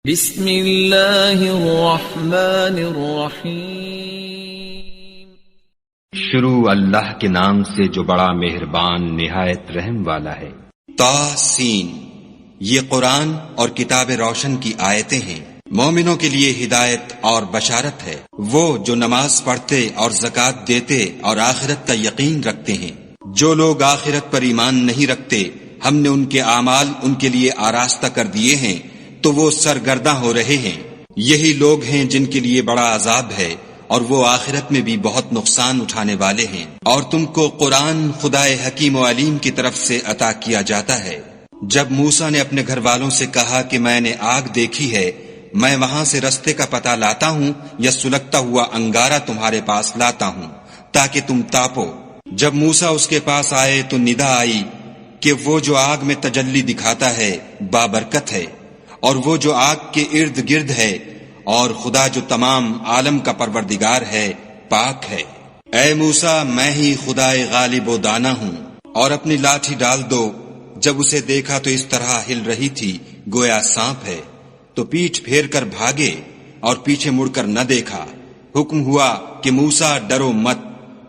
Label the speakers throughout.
Speaker 1: بسم اللہ الرحمن الرحیم۔
Speaker 2: شروع اللہ کے نام سے جو بڑا مہربان نہایت رحم والا ہے۔
Speaker 3: طاسین، یہ قرآن اور کتاب روشن کی آیتیں ہیں، مومنوں کے لیے ہدایت اور بشارت ہے، وہ جو نماز پڑھتے اور زکوٰۃ دیتے اور آخرت کا یقین رکھتے ہیں۔ جو لوگ آخرت پر ایمان نہیں رکھتے، ہم نے ان کے اعمال ان کے لیے آراستہ کر دیے ہیں تو وہ سرگرداں ہو رہے ہیں۔ یہی لوگ ہیں جن کے لیے بڑا عذاب ہے اور وہ آخرت میں بھی بہت نقصان اٹھانے والے ہیں۔ اور تم کو قرآن خدائے حکیم و علیم کی طرف سے عطا کیا جاتا ہے۔ جب موسیٰ نے اپنے گھر والوں سے کہا کہ میں نے آگ دیکھی ہے، میں وہاں سے رستے کا پتہ لاتا ہوں یا سلگتا ہوا انگارہ تمہارے پاس لاتا ہوں تاکہ تم تاپو۔ جب موسیٰ اس کے پاس آئے تو ندا آئی کہ وہ جو آگ میں تجلی دکھاتا ہے بابرکت ہے، اور وہ جو آگ کے ارد گرد ہے، اور خدا جو تمام عالم کا پروردگار ہے پاک ہے۔ اے موسیٰ، میں ہی خدائے غالب و دانا ہوں، اور اپنی لاٹھی ڈال دو۔ جب اسے دیکھا تو اس طرح ہل رہی تھی گویا سانپ ہے، تو پیٹھ پھیر کر بھاگے اور پیچھے مڑ کر نہ دیکھا۔ حکم ہوا کہ موسیٰ ڈرو مت،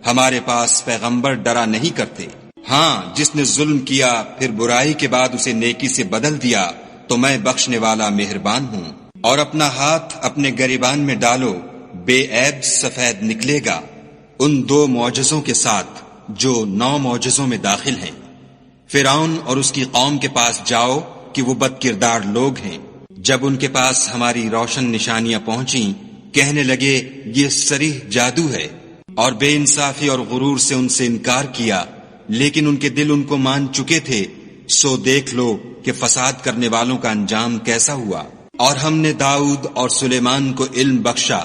Speaker 3: ہمارے پاس پیغمبر ڈرا نہیں کرتے۔ ہاں، جس نے ظلم کیا پھر برائی کے بعد اسے نیکی سے بدل دیا تو میں بخشنے والا مہربان ہوں۔ اور اپنا ہاتھ اپنے گریبان میں ڈالو، بے عیب سفید نکلے گا، ان 2 معجزوں کے ساتھ جو 9 معجزوں میں داخل ہیں۔ فرعون اور اس کی قوم کے پاس جاؤ کہ وہ بد کردار لوگ ہیں۔ جب ان کے پاس ہماری روشن نشانیاں پہنچیں، کہنے لگے یہ صریح جادو ہے، اور بے انصافی اور غرور سے ان سے انکار کیا، لیکن ان کے دل ان کو مان چکے تھے۔ سو دیکھ لو کہ فساد کرنے والوں کا انجام کیسا ہوا۔ اور ہم نے داؤد اور سلیمان کو علم بخشا،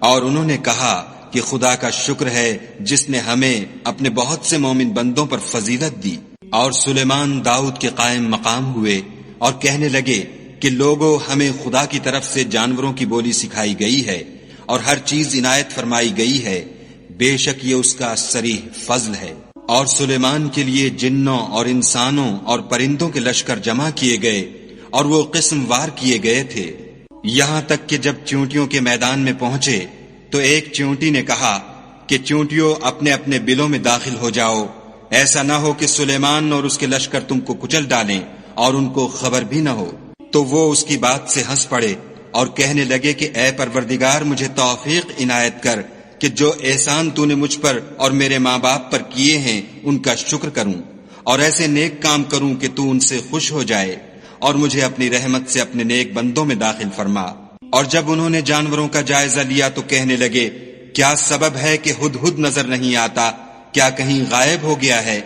Speaker 3: اور انہوں نے کہا کہ خدا کا شکر ہے جس نے ہمیں اپنے بہت سے مومن بندوں پر فضیلت دی۔ اور سلیمان داؤد کے قائم مقام ہوئے اور کہنے لگے کہ لوگوں، ہمیں خدا کی طرف سے جانوروں کی بولی سکھائی گئی ہے اور ہر چیز عنایت فرمائی گئی ہے، بے شک یہ اس کا صریح فضل ہے۔ اور سلیمان کے لیے جنوں اور انسانوں اور پرندوں کے لشکر جمع کیے گئے اور وہ قسم وار کیے گئے تھے، یہاں تک کہ جب چونٹیوں کے میدان میں پہنچے تو ایک چونٹی نے کہا کہ چونٹیوں اپنے اپنے بلوں میں داخل ہو جاؤ، ایسا نہ ہو کہ سلیمان اور اس کے لشکر تم کو کچل ڈالیں اور ان کو خبر بھی نہ ہو۔ تو وہ اس کی بات سے ہنس پڑے اور کہنے لگے کہ اے پروردگار، مجھے توفیق عنایت کر کہ جو احسان تو نے مجھ پر اور میرے ماں باپ پر کیے ہیں ان کا شکر کروں، اور ایسے نیک کام کروں کہ تو ان سے خوش ہو جائے، اور مجھے اپنی رحمت سے اپنے نیک بندوں میں داخل فرما۔ اور جب انہوں نے جانوروں کا جائزہ لیا تو کہنے لگے کیا سبب ہے کہ ہدہد نظر نہیں آتا؟ کیا کہیں غائب ہو گیا ہے؟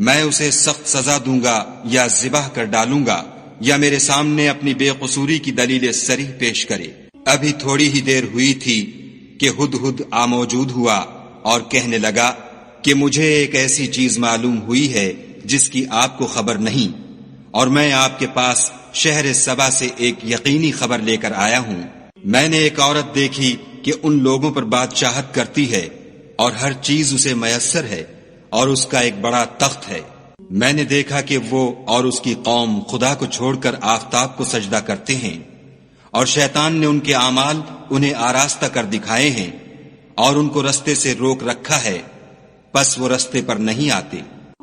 Speaker 3: میں اسے سخت سزا دوں گا یا ذبح کر ڈالوں گا، یا میرے سامنے اپنی بے قصوری کی دلیل صریح پیش کرے۔ ابھی تھوڑی ہی دیر ہوئی تھی کہ ہدہد موجود ہوا اور کہنے لگا کہ مجھے ایک ایسی چیز معلوم ہوئی ہے جس کی آپ کو خبر نہیں، اور میں آپ کے پاس شہر سبا سے ایک یقینی خبر لے کر آیا ہوں۔ میں نے ایک عورت دیکھی کہ ان لوگوں پر بادشاہت کرتی ہے اور ہر چیز اسے میسر ہے، اور اس کا ایک بڑا تخت ہے۔ میں نے دیکھا کہ وہ اور اس کی قوم خدا کو چھوڑ کر آفتاب کو سجدہ کرتے ہیں، اور شیطان نے ان کے اعمال انہیں آراستہ کر دکھائے ہیں اور ان کو رستے سے روک رکھا ہے، پس وہ رستے پر نہیں آتے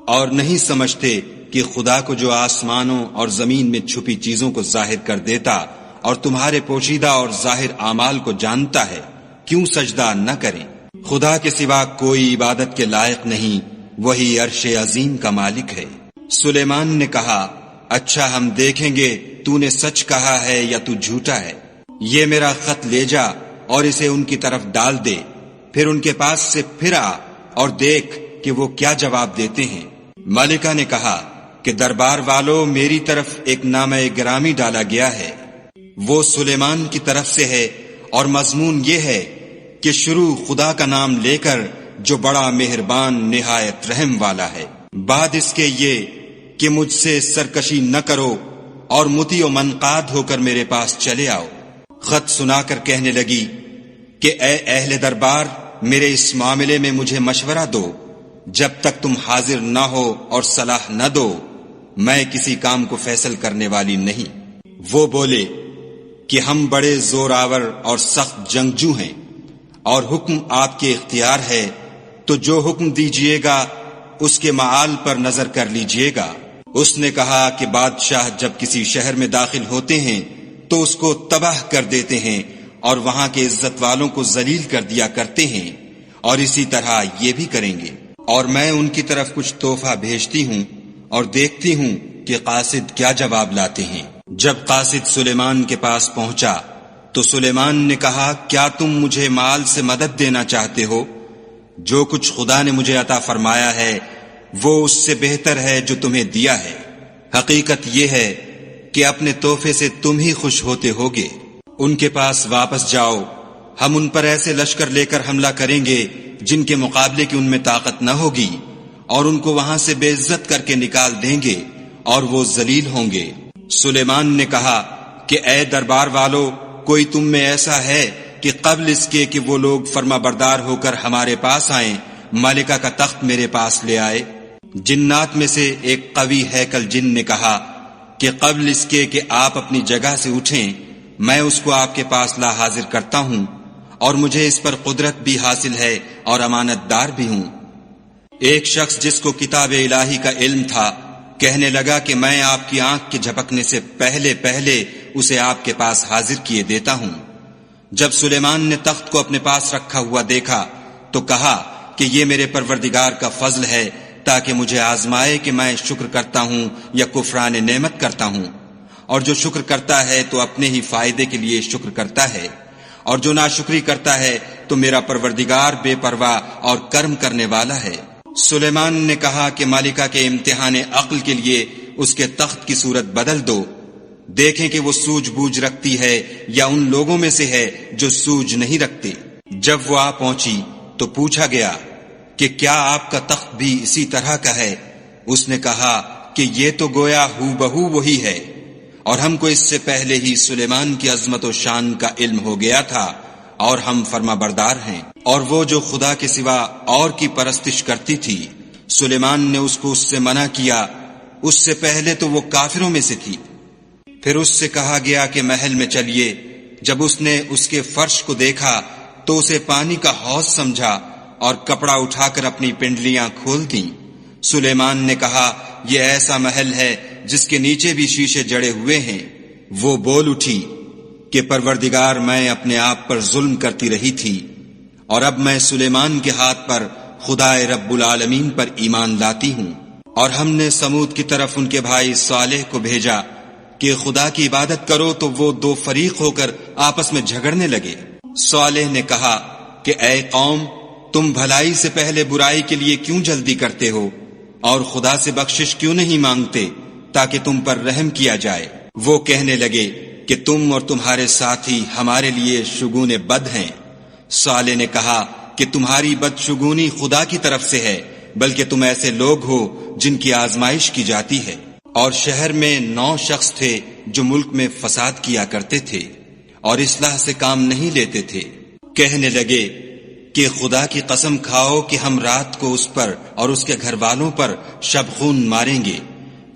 Speaker 3: اور نہیں سمجھتے کہ خدا کو جو آسمانوں اور زمین میں چھپی چیزوں کو ظاہر کر دیتا اور تمہارے پوشیدہ اور ظاہر اعمال کو جانتا ہے، کیوں سجدہ نہ کریں؟ خدا کے سوا کوئی عبادت کے لائق نہیں، وہی عرش عظیم کا مالک ہے۔ سلیمان نے کہا اچھا، ہم دیکھیں گے تو نے سچ کہا ہے یا تو جھوٹا ہے۔ یہ میرا خط لے جا اور اسے ان کی طرف ڈال دے، پھر ان کے پاس سے پھر آ اور دیکھ کہ وہ کیا جواب دیتے ہیں۔ ملکہ نے کہا کہ دربار والوں، میری طرف ایک نامہ گرامی ڈالا گیا ہے، وہ سلیمان کی طرف سے ہے، اور مضمون یہ ہے کہ شروع خدا کا نام لے کر جو بڑا مہربان نہایت رحم والا ہے، بعد اس کے یہ کہ مجھ سے سرکشی نہ کرو اور مطیع و منقاد ہو کر میرے پاس چلے آؤ۔ خط سنا کر کہنے لگی کہ اے اہل دربار، میرے اس معاملے میں مجھے مشورہ دو، جب تک تم حاضر نہ ہو اور صلاح نہ دو میں کسی کام کو فیصل کرنے والی نہیں۔ وہ بولے کہ ہم بڑے زور آور اور سخت جنگجو ہیں، اور حکم آپ کے اختیار ہے، تو جو حکم دیجئے گا اس کے معال پر نظر کر لیجئے گا۔ اس نے کہا کہ بادشاہ جب کسی شہر میں داخل ہوتے ہیں تو اس کو تباہ کر دیتے ہیں اور وہاں کے عزت والوں کو ذلیل کر دیا کرتے ہیں، اور اسی طرح یہ بھی کریں گے۔ اور میں ان کی طرف کچھ تحفہ بھیجتی ہوں اور دیکھتی ہوں کہ قاصد کیا جواب لاتے ہیں۔ جب قاصد سلیمان کے پاس پہنچا تو سلیمان نے کہا، کیا تم مجھے مال سے مدد دینا چاہتے ہو؟ جو کچھ خدا نے مجھے عطا فرمایا ہے وہ اس سے بہتر ہے جو تمہیں دیا ہے۔ حقیقت یہ ہے کہ اپنے تحفے سے تم ہی خوش ہوتے ہوگے۔ ان کے پاس واپس جاؤ، ہم ان پر ایسے لشکر لے کر حملہ کریں گے جن کے مقابلے کی ان میں طاقت نہ ہوگی، اور ان کو وہاں سے بے عزت کر کے نکال دیں گے اور وہ ذلیل ہوں گے۔ سلیمان نے کہا کہ اے دربار والو، کوئی تم میں ایسا ہے کہ قبل اس کے کہ وہ لوگ فرما بردار ہو کر ہمارے پاس آئیں، ملکہ کا تخت میرے پاس لے آئے؟ جنات میں سے ایک قوی ہیکل جن نے کہا کہ قبل اس کے کہ آپ اپنی جگہ سے اٹھیں میں اس کو آپ کے پاس لا حاضر کرتا ہوں، اور مجھے اس پر قدرت بھی حاصل ہے اور امانت دار بھی ہوں۔ ایک شخص جس کو کتاب الہی کا علم تھا کہنے لگا کہ میں آپ کی آنکھ کے جھپکنے سے پہلے اسے آپ کے پاس حاضر کیے دیتا ہوں۔ جب سلیمان نے تخت کو اپنے پاس رکھا ہوا دیکھا تو کہا کہ یہ میرے پروردگار کا فضل ہے تاکہ مجھے آزمائے کہ میں شکر کرتا ہوں یا کفران نعمت کرتا ہوں، اور جو شکر کرتا ہے تو اپنے ہی فائدے کے لیے شکر کرتا ہے، اور جو ناشکری کرتا ہے تو میرا پروردگار بے پرواہ اور کرم کرنے والا ہے۔ سلیمان نے کہا کہ مالکہ کے امتحان عقل کے لیے اس کے تخت کی صورت بدل دو، دیکھیں کہ وہ سوجھ بوجھ رکھتی ہے یا ان لوگوں میں سے ہے جو سوجھ نہیں رکھتے۔ جب وہ آ پہنچی تو پوچھا گیا کہ کیا آپ کا تخت بھی اسی طرح کا ہے؟ اس نے کہا کہ یہ تو گویا ہو بہو وہی ہے، اور ہم کو اس سے پہلے ہی سلیمان کی عظمت و شان کا علم ہو گیا تھا، اور ہم فرما بردار ہیں۔ اور وہ جو خدا کے سوا اور کی پرستش کرتی تھی، سلیمان نے اس کو اس سے منع کیا، اس سے پہلے تو وہ کافروں میں سے تھی۔ پھر اس سے کہا گیا کہ محل میں چلیے۔ جب اس نے اس کے فرش کو دیکھا تو اسے پانی کا حوض سمجھا اور کپڑا اٹھا کر اپنی پنڈلیاں کھول دیں۔ سلیمان نے کہا یہ ایسا محل ہے جس کے نیچے بھی شیشے جڑے ہوئے ہیں۔ وہ بول اٹھی کہ پروردگار، میں اپنے آپ پر ظلم کرتی رہی تھی، اور اب میں سلیمان کے ہاتھ پر خدائے رب العالمین پر ایمان لاتی ہوں۔ اور ہم نے سمود کی طرف ان کے بھائی صالح کو بھیجا کہ خدا کی عبادت کرو، تو وہ دو فریق ہو کر آپس میں جھگڑنے لگے۔ صالح نے کہا کہ اے قوم، تم بھلائی سے پہلے برائی کے لیے کیوں جلدی کرتے ہو، اور خدا سے بخشش کیوں نہیں مانگتے تاکہ تم پر رحم کیا جائے؟ وہ کہنے لگے کہ تم اور تمہارے ساتھی ہمارے لیے شگون بد ہیں۔ صالح نے کہا کہ تمہاری بدشگونی خدا کی طرف سے ہے، بلکہ تم ایسے لوگ ہو جن کی آزمائش کی جاتی ہے۔ اور شہر میں 9 شخص تھے جو ملک میں فساد کیا کرتے تھے اور اصلاح سے کام نہیں لیتے تھے۔ کہنے لگے کہ خدا کی قسم کھاؤ کہ ہم رات کو اس پر اور اس کے گھر والوں پر شبخون ماریں گے،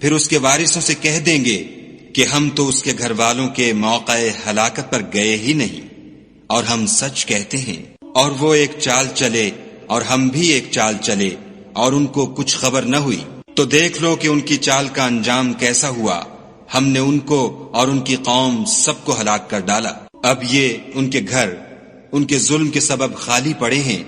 Speaker 3: پھر اس کے وارثوں سے کہہ دیں گے کہ ہم تو اس کے گھر والوں کے موقع ہلاکت پر گئے ہی نہیں، اور ہم سچ کہتے ہیں۔ اور وہ ایک چال چلے اور ہم بھی ایک چال چلے، اور ان کو کچھ خبر نہ ہوئی۔ تو دیکھ لو کہ ان کی چال کا انجام کیسا ہوا۔ ہم نے ان کو اور ان کی قوم سب کو ہلاک کر ڈالا۔ اب یہ ان کے گھر ان کے ظلم کے سبب خالی پڑے ہیں۔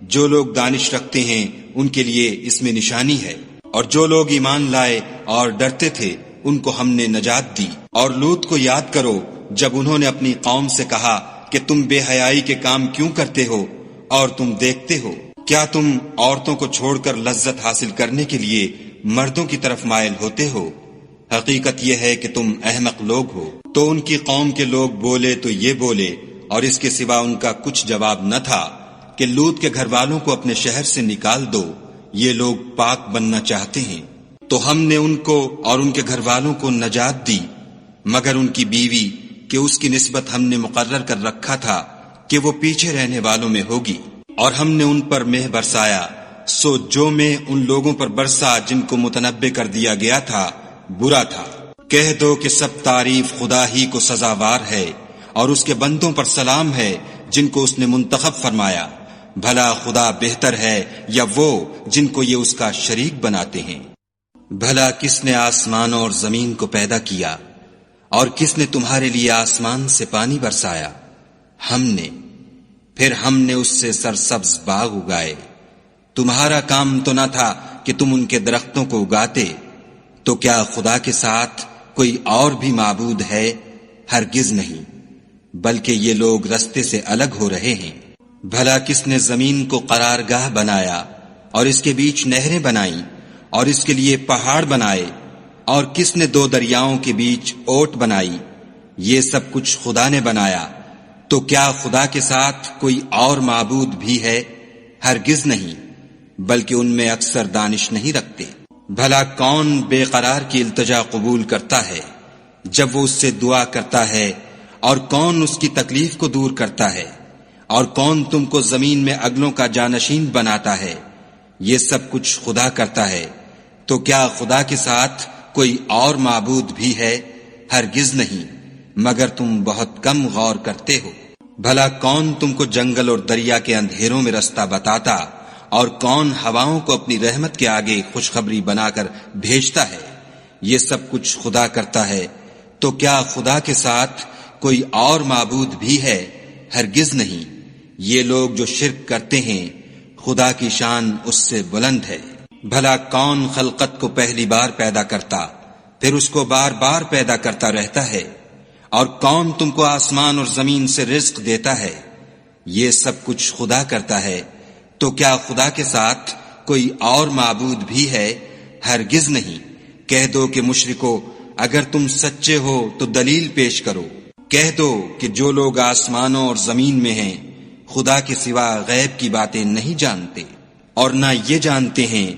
Speaker 3: جو لوگ دانش رکھتے ہیں ان کے لیے اس میں نشانی ہے، اور جو لوگ ایمان لائے اور ڈرتے تھے ان کو ہم نے نجات دی۔ اور لوط کو یاد کرو جب انہوں نے اپنی قوم سے کہا کہ تم بے حیائی کے کام کیوں کرتے ہو، اور تم دیکھتے ہو کیا تم عورتوں کو چھوڑ کر لذت حاصل کرنے کے لیے مردوں کی طرف مائل ہوتے ہو؟ حقیقت یہ ہے کہ تم احمق لوگ ہو۔ تو ان کی قوم کے لوگ بولے تو یہ بولے، اور اس کے سوا ان کا کچھ جواب نہ تھا کہ لوط کے گھر والوں کو اپنے شہر سے نکال دو، یہ لوگ پاک بننا چاہتے ہیں۔ تو ہم نے ان کو اور ان کے گھر والوں کو نجات دی، مگر ان کی بیوی کہ اس کی نسبت ہم نے مقرر کر رکھا تھا کہ وہ پیچھے رہنے والوں میں ہوگی۔ اور ہم نے ان پر مہ برسایا، سو جو مہ ان لوگوں پر برسا جن کو متنبع کر دیا گیا تھا برا تھا۔ کہہ دو کہ سب تعریف خدا ہی کو سزاوار ہے اور اس کے بندوں پر سلام ہے جن کو اس نے منتخب فرمایا. بھلا خدا بہتر ہے یا وہ جن کو یہ اس کا شریک بناتے ہیں؟ بھلا کس نے آسمانوں اور زمین کو پیدا کیا اور کس نے تمہارے لیے آسمان سے پانی برسایا؟ ہم نے. پھر ہم نے اس سے سرسبز باغ اگائے. تمہارا کام تو نہ تھا کہ تم ان کے درختوں کو اگاتے. تو کیا خدا کے ساتھ کوئی اور بھی معبود ہے؟ ہرگز نہیں، بلکہ یہ لوگ رستے سے الگ ہو رہے ہیں. بھلا کس نے زمین کو قرارگاہ بنایا اور اس کے بیچ نہریں بنائیں اور اس کے لیے پہاڑ بنائے، اور کس نے 2 دریاؤں کے بیچ اوٹ بنائی؟ یہ سب کچھ خدا نے بنایا. تو کیا خدا کے ساتھ کوئی اور معبود بھی ہے؟ ہرگز نہیں، بلکہ ان میں اکثر دانش نہیں رکھتے. بھلا کون بے قرار کی التجا قبول کرتا ہے جب وہ اس سے دعا کرتا ہے، اور کون اس کی تکلیف کو دور کرتا ہے، اور کون تم کو زمین میں اگلوں کا جانشین بناتا ہے؟ یہ سب کچھ خدا کرتا ہے. تو کیا خدا کے ساتھ کوئی اور معبود بھی ہے؟ ہرگز نہیں، مگر تم بہت کم غور کرتے ہو. بھلا کون تم کو جنگل اور دریا کے اندھیروں میں رستہ بتاتا، اور کون ہواؤں کو اپنی رحمت کے آگے خوشخبری بنا کر بھیجتا ہے؟ یہ سب کچھ خدا کرتا ہے. تو کیا خدا کے ساتھ کوئی اور معبود بھی ہے؟ ہرگز نہیں. یہ لوگ جو شرک کرتے ہیں، خدا کی شان اس سے بلند ہے. بھلا کون خلقت کو پہلی بار پیدا کرتا پھر اس کو بار بار پیدا کرتا رہتا ہے؟ اور کون تم کو آسمان اور زمین سے رزق دیتا ہے؟ یہ سب کچھ خدا کرتا ہے. تو کیا خدا کے ساتھ کوئی اور معبود بھی ہے؟ ہرگز نہیں. کہہ دو کہ مشرکو، اگر تم سچے ہو تو دلیل پیش کرو. کہہ دو کہ جو لوگ آسمانوں اور زمین میں ہیں خدا کے سوا غیب کی باتیں نہیں جانتے، اور نہ یہ جانتے ہیں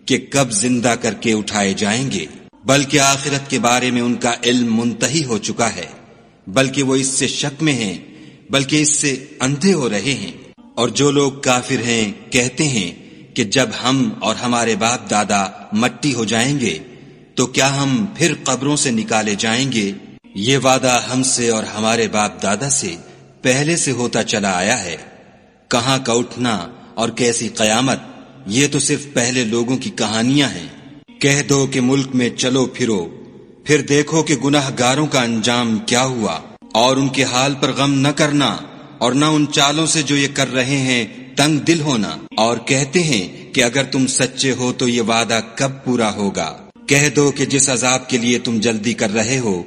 Speaker 3: کہ کب زندہ کر کے اٹھائے جائیں گے، بلکہ آخرت کے بارے میں ان کا علم منتہی ہو چکا ہے، بلکہ وہ اس سے شک میں ہیں، بلکہ اس سے اندھے ہو رہے ہیں. اور جو لوگ کافر ہیں کہتے ہیں کہ جب ہم اور ہمارے باپ دادا مٹی ہو جائیں گے تو کیا ہم پھر قبروں سے نکالے جائیں گے؟ یہ وعدہ ہم سے اور ہمارے باپ دادا سے پہلے سے ہوتا چلا آیا ہے. کہاں کا اٹھنا اور کیسی قیامت، یہ تو صرف پہلے لوگوں کی کہانیاں ہیں. کہہ دو کہ ملک میں چلو پھرو، پھر دیکھو کہ گناہ گاروں کا انجام کیا ہوا، اور ان کے حال پر غم نہ کرنا، اور نہ ان چالوں سے جو یہ کر رہے ہیں تنگ دل ہونا. اور کہتے ہیں کہ اگر تم سچے ہو تو یہ وعدہ کب پورا ہوگا؟ کہہ دو کہ جس عذاب کے لیے تم جلدی کر رہے ہو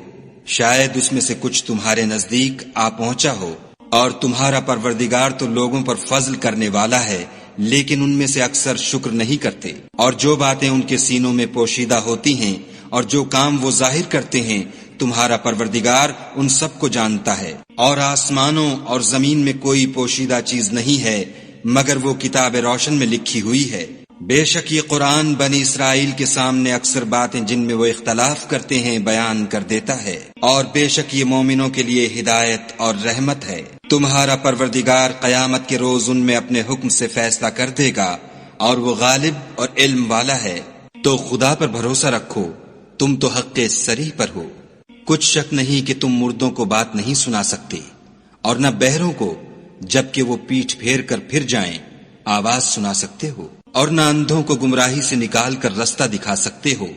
Speaker 3: شاید اس میں سے کچھ تمہارے نزدیک آ پہنچا ہو، اور تمہارا پروردگار تو لوگوں پر فضل کرنے والا ہے، لیکن ان میں سے اکثر شکر نہیں کرتے. اور جو باتیں ان کے سینوں میں پوشیدہ ہوتی ہیں اور جو کام وہ ظاہر کرتے ہیں تمہارا پروردگار ان سب کو جانتا ہے. اور آسمانوں اور زمین میں کوئی پوشیدہ چیز نہیں ہے مگر وہ کتاب روشن میں لکھی ہوئی ہے. بے شک یہ قرآن بنی اسرائیل کے سامنے اکثر باتیں جن میں وہ اختلاف کرتے ہیں بیان کر دیتا ہے، اور بے شک یہ مومنوں کے لیے ہدایت اور رحمت ہے. تمہارا پروردگار قیامت کے روز ان میں اپنے حکم سے فیصلہ کر دے گا، اور وہ غالب اور علم والا ہے. تو خدا پر بھروسہ رکھو، تم تو حق صریح پر ہو. کچھ شک نہیں کہ تم مردوں کو بات نہیں سنا سکتے، اور نہ بہروں کو جبکہ وہ پیٹھ پھیر کر پھر جائیں آواز سنا سکتے ہو، اور نہ اندھوں کو گمراہی سے نکال کر رستہ دکھا سکتے ہو.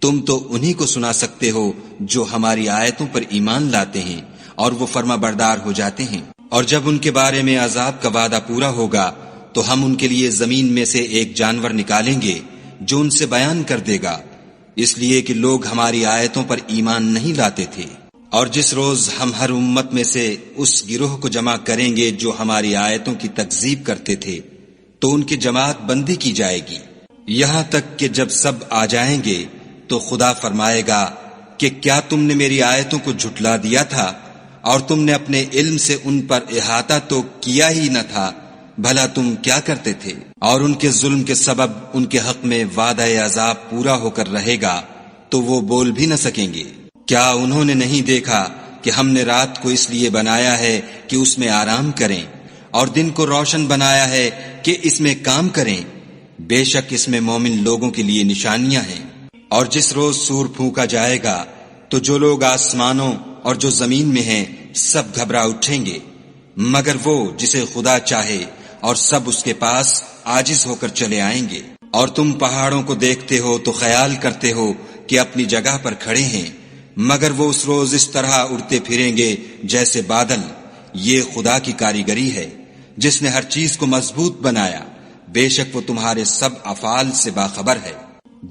Speaker 3: تم تو انہی کو سنا سکتے ہو جو ہماری آیتوں پر ایمان لاتے ہیں اور وہ فرما بردار ہو جاتے ہیں. اور جب ان کے بارے میں عذاب کا وعدہ پورا ہوگا تو ہم ان کے لیے زمین میں سے ایک جانور نکالیں گے جو ان سے بیان کر دے گا، اس لیے کہ لوگ ہماری آیتوں پر ایمان نہیں لاتے تھے. اور جس روز ہم ہر امت میں سے اس گروہ کو جمع کریں گے جو ہماری آیتوں کی تکذیب کرتے تھے تو ان کی جماعت بندی کی جائے گی، یہاں تک کہ جب سب آ جائیں گے تو خدا فرمائے گا کہ کیا تم نے میری آیتوں کو جھٹلا دیا تھا اور تم نے اپنے علم سے ان پر احاطہ تو کیا ہی نہ تھا؟ بھلا تم کیا کرتے تھے؟ اور ان کے ظلم کے سبب ان کے حق میں وعدہ عذاب پورا ہو کر رہے گا تو وہ بول بھی نہ سکیں گے. کیا انہوں نے نہیں دیکھا کہ ہم نے رات کو اس لیے بنایا ہے کہ اس میں آرام کریں اور دن کو روشن بنایا ہے کہ اس میں کام کریں؟ بے شک اس میں مومن لوگوں کے لیے نشانیاں ہیں. اور جس روز سور پھونکا جائے گا تو جو لوگ آسمانوں اور جو زمین میں ہیں سب گھبرا اٹھیں گے مگر وہ جسے خدا چاہے، اور سب اس کے پاس عاجز ہو کر چلے آئیں گے۔ اور تم پہاڑوں کو دیکھتے ہو تو خیال کرتے ہو کہ اپنی جگہ پر کھڑے ہیں، مگر وہ اس روز اس طرح اڑتے پھریں گے جیسے بادل۔ یہ خدا کی کاریگری ہے جس نے ہر چیز کو مضبوط بنایا، بے شک وہ تمہارے سب افعال سے باخبر ہے۔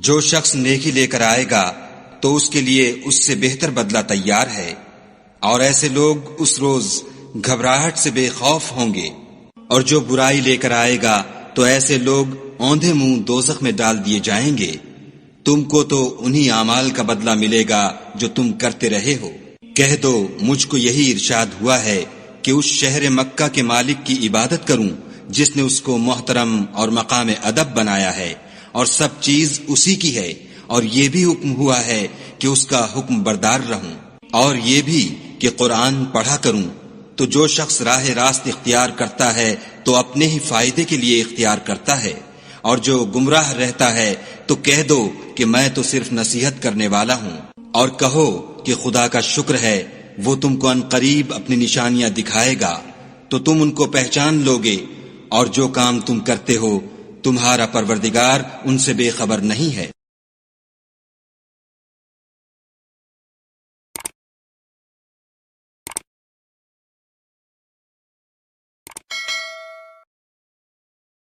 Speaker 3: جو شخص نیکی لے کر آئے گا تو اس کے لیے اس سے بہتر بدلہ تیار ہے، اور ایسے لوگ اس روز گھبراہٹ سے بے خوف ہوں گے۔ اور جو برائی لے کر آئے گا تو ایسے لوگ اوندھے منہ دوزخ میں ڈال دیے جائیں گے۔ تم کو تو انہی اعمال کا بدلہ ملے گا جو تم کرتے رہے ہو۔ کہہ دو مجھ کو یہی ارشاد ہوا ہے کہ اس شہر مکہ کے مالک کی عبادت کروں جس نے اس کو محترم اور مقام ادب بنایا ہے، اور سب چیز اسی کی ہے، اور یہ بھی حکم ہوا ہے کہ اس کا حکم بردار رہوں، اور یہ بھی کہ قرآن پڑھا کروں۔ تو جو شخص راہ راست اختیار کرتا ہے تو اپنے ہی فائدے کے لیے اختیار کرتا ہے، اور جو گمراہ رہتا ہے تو کہہ دو کہ میں تو صرف نصیحت کرنے والا ہوں۔ اور کہو کہ خدا کا شکر ہے وہ تم کو عنقریب اپنی نشانیاں دکھائے گا تو تم ان کو پہچان لوگے، اور جو کام تم کرتے ہو تمہارا پروردگار ان سے بے خبر نہیں ہے۔